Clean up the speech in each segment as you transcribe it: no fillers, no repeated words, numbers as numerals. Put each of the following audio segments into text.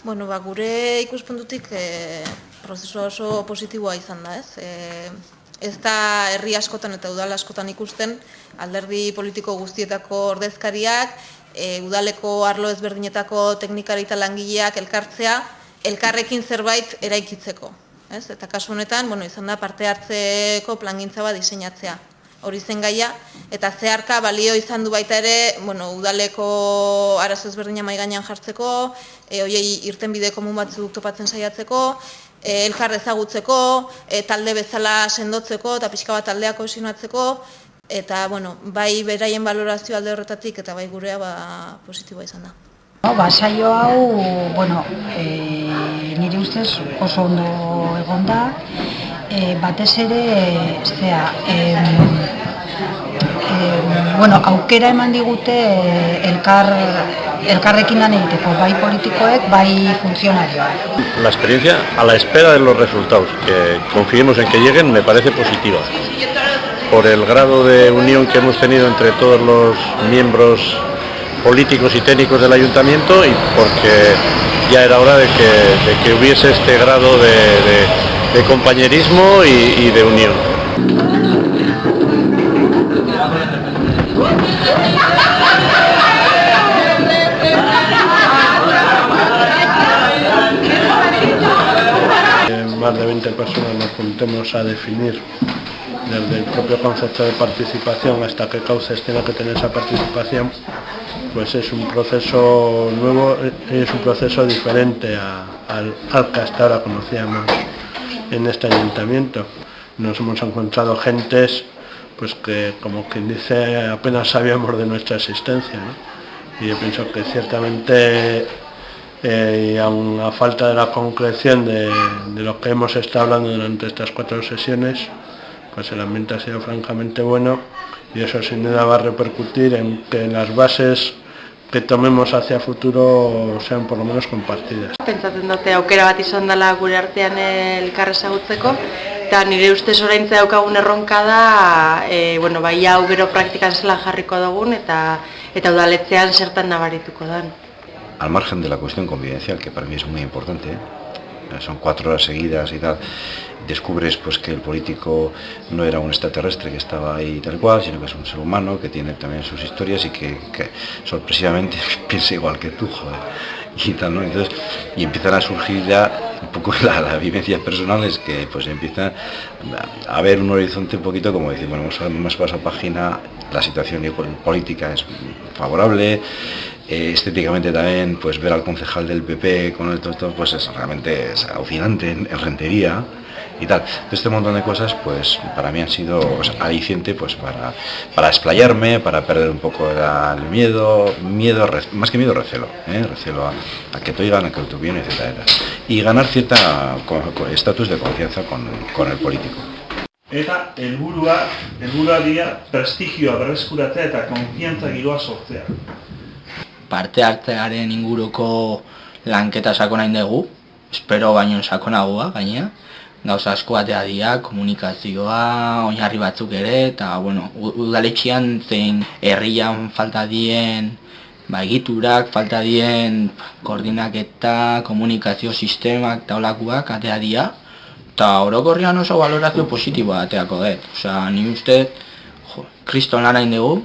Gure ikuspuntutik prozesua oso positiboa izan da, ez? Ez da herri askotan eta udal askotan ikusten alderdi politiko guztietako ordezkariak, udaleko arlo ezberdinetako teknikari eta langileak elkartzea, elkarrekin zerbait eraikitzeko, ez? Eta kasu honetan, izan da parte hartzeko plangintza bat diseinatzea. Hori zen gaia, eta zeharka balio izan du baita ere, udaleko arazo ezberdina mahai gainean jartzeko, horiei irtenbide komun batzuk topatzen saiatzeko, elkar ezagutzeko, talde bezala sendotzeko eta pixka bat taldeak kohesionatzeko, eta bai beraien balorazio alde horretatik eta bai gurea positiboa izan da. Saio hau, nire ustez oso ondo egon da, batez ere, aukera eman digute elkarrekin lan egiteko, bai politikoek, bai funtzionarioak. La experiencia a la espera de los resultados, que confiemos en que lleguen, me parece positiva. Por el grado de unión que hemos tenido entre todos los miembros políticos y técnicos del ayuntamiento y porque ya era hora de que hubiese este grado de compañerismo y de unión. Más de 20 personas nos juntemos a definir desde el propio concepto de participación hasta qué cauces tiene que tener esa participación, pues es un proceso nuevo, es un proceso diferente al que hasta ahora conocíamos en este ayuntamiento. Nos hemos encontrado gentes pues que, como quien dice, apenas sabíamos de nuestra existencia, ¿no? Y yo pienso que ciertamente, y aun a falta de la concreción de lo que hemos estado hablando durante estas 4 sesiones, pues el ambiente ha sido francamente bueno y eso sin duda va a repercutir en que las bases que tomemos hacia futuro sean por lo menos compartidas. Pentsatzen dute aukera bat izan dela gure artean elkar ezagutzeko, eta nire ustez oraintze daukagun erronka da, bai hau gero praktikan zelan jarriko dugun eta udaletzean zertan nabarituko dan. Al margen de la cuestión convivencial, que para mí es muy importante, son 4 horas seguidas y tal, descubres pues que el político no era un extraterrestre que estaba ahí tal cual, sino que es un ser humano que tiene también sus historias y que sorpresivamente piensa igual que tú, joder, y tal, ¿no? Entonces, y empiezan a surgir ya un poco las vivencias personales que pues empiezan a ver un horizonte un poquito como decir, hemos pasado página, la situación política es favorable, estéticamente también pues ver al concejal del PP con el todo pues es realmente alucinante en Rentería y tal. Este montón de cosas pues para mí han sido aliciente pues para explayarme, para perder un poco el miedo, más que miedo, recelo a que te oigan, a que te opinen, etcétera, y ganar cierta estatus de confianza con el político. Eta helburua dira prestigioa berreskuratzea eta konfiantza giroa sortzea. Parte hartzearen inguruko lanketa sakona egin dugu, espero baino sakonagoa gainera. Gauza asko atea dira, komunikazioa, oinarri batzuk ere, eta udaletxean zein herrian falta dien egiturak, falta dien koordinaketa, komunikazio sistemak eta holakoak atea dira. Eta orokorrean oso balorazio positiboa ateako dut. Osea, ni uste, kriston lan egin dugu,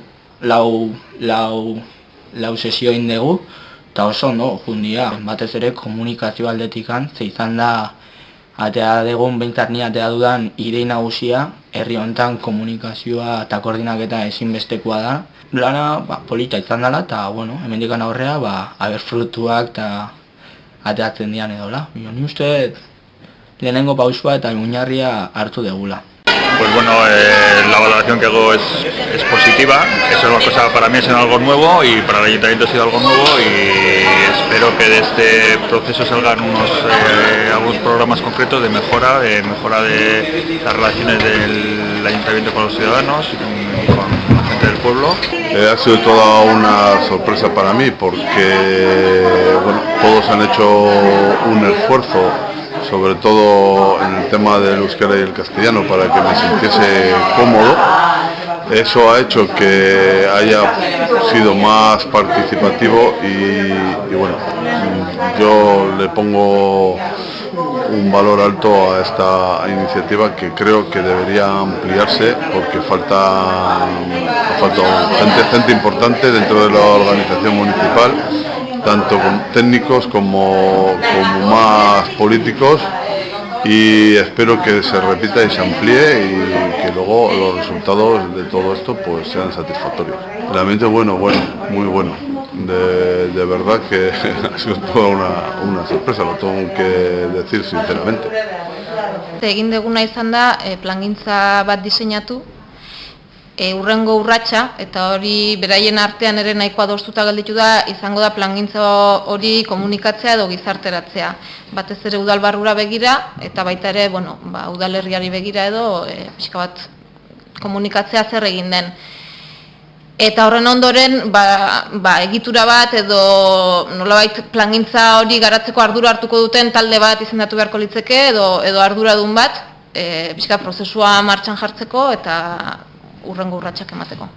lau sesio egin dugu, eta oso ondo jundia. Batez ere komunikazio aldetikan, ze izan da atea dugun, behintzat ni atea dudan idei nagusia, herri honetan komunikazioa eta koordinaketa ezinbestekoa da. Lana polita izan dela, eta hemendikan aurrea, aber frutuak eta ateatzen dian edola. Ni uste, lehenengo pausua eta oinarria hartu degula. Pues la valoración que hago es positiva, eso es una cosa, para mí es algo nuevo y para el ayuntamiento ha sido algo nuevo y espero que de este proceso salgan algunos programas concretos de mejora de las relaciones del ayuntamiento con los ciudadanos y con la gente del pueblo. Ha sido toda una sorpresa para mí porque todos han hecho un esfuerzo, sobre todo en el tema del euskera y el castellano, para que me sintiese cómodo, Eso ha hecho que haya sido más participativo y bueno, yo le pongo un valor alto a esta iniciativa que creo que debería ampliarse porque falta gente importante dentro de la organización municipal, tanto técnicos como más políticos, y espero que se repita y se amplíe y que luego los resultados de todo esto pues sean satisfactorios. El ambiente muy bueno. De verdad que ha sido toda una sorpresa, lo tengo que decir sinceramente. Egin duguna izan da plangintza bat diseinatu, hurrengo urratsa, eta hori beraien artean ere nahiko adostuta gelditu da, izango da plangintza hori komunikatzea edo gizarteratzea. Batez ere udalbarrura begira, eta baita ere, udalerriari begira edo, pixka bat komunikatzea zer egin den. Eta horren ondoren, egitura bat edo nolabait plangintza hori garatzeko ardura hartuko duten talde bat izendatu beharko litzeke edo arduradun bat, pixka prozesua martxan jartzeko eta hurrengo urratsak emateko.